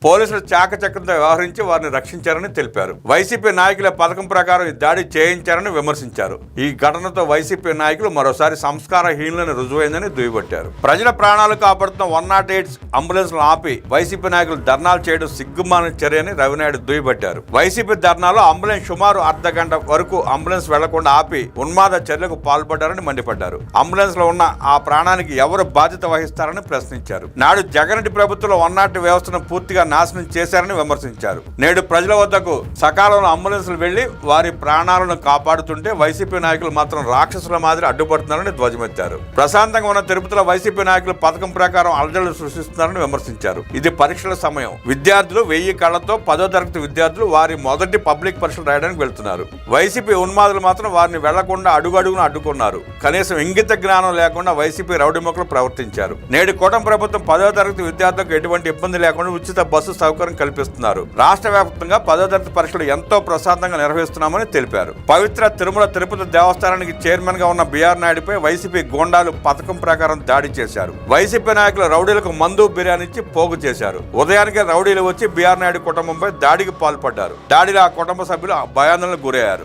పోలీసులు చాకచక్యంతో వ్యవహరించి వారిని రక్షించారని తెలిపారు. వైసీపీ నాయకుల పథకం ప్రకారం ఈ దాడి చేయించారని విమర్శించారు. ఈ ఘటనతో వైసీపీ నాయకులు మరోసారి సంస్కారహీనులని రుజువైందని దుయ్యబట్టారు. ప్రజల ప్రాణాలు కాపాడుతున్న 108 అంబులెన్స్లను ఆపి వైసీపీ నాయకులు ధర్నాలు చేయడం సిగ్గుమాలిన చర్యని రవినాయుడు దుయ్యబట్టారు. వైసీపీ ధర్నాలో అంబులెన్స్ సుమారు అర్ధగంట వరకు అంబులెన్స్ వెళ్లకుండా ఆపి ఉన్మాద చర్యలకు పాల్పడ్డారని మండిపడ్డారు. అంబులెన్స్ లో ఉన్న ఆ ప్రాణానికి ఎవరు బాధ్యత వహిస్తారని ప్రశ్నించారు. నాడు జగన్ రెడ్డి ప్రభుత్వంలో 108 వ్యవస్థను పూర్తిగా నాశనం చేశారని విమర్శించారు. నేడు ప్రజల వద్దకు సకాలంలో అంబులెన్స్లు వెళ్లి వారి ప్రాణాలను కాపాడుతుంటే వైసీపీ నాయకులు మాత్రం రాక్షసుల మాదిరి అడ్డుపడుతున్నారని ధ్వజమెత్తారు. ప్రశాంతంగా ఉన్న తిరుపతిలో వైసీపీ నాయకులు పథకం ప్రకారం అలజడులు సృష్టిస్తున్నారని విమర్శించారు. ఇది పరీక్షల సమయం. విద్యార్థులు 1000 కళ్లతో 10వ తరగతి విద్యార్థులు వారి మొదటి పబ్లిక్ పరీక్షలు రాయడానికి వెళ్తున్నారు. వైసీపీ ఉన్మాదులు మాత్రం వారిని వెళ్లకుండా అడుగడుగున అడ్డుకున్నారు. కనీసం ఇంగిత జ్ఞానం లేకుండా వైసీపీ రౌడీ మొక్కలు ప్రవర్తించారు. నేడు కూటమి ప్రభుత్వం 10వ తరగతి విద్యార్థులకు ఎటువంటి ఇబ్బంది లేకుండా ఉచిత బస్సు సౌకర్యం కల్పిస్తున్నారు. రాష్ట్ర వ్యాప్తంగా 10వ తరగతి పరీక్షలు ఎంతో ప్రశాంతంగా నిర్వహిస్తున్నామని తెలిపారు. పవిత్ర తిరుమల తిరుపతి దేవస్థానానికి చైర్మన్ గా ఉన్న బిఆర్ నాయుడుపై వైసీపీ గోండాలు పథకం ప్రకారం దాడి చేశారు. వైసీపీ నాయకులు రౌడీలకు మందు బిర్యానీ ఇచ్చి పోగు చేశారు. ఉదయానికే రౌడీలు వచ్చి బిఆర్ నాయుడు కుటుంబంపై దాడికి పాల్పడ్డారు. దాడిలో ఆ కుటుంబ సభ్యులు భయాందోళనకు గురయ్యారు.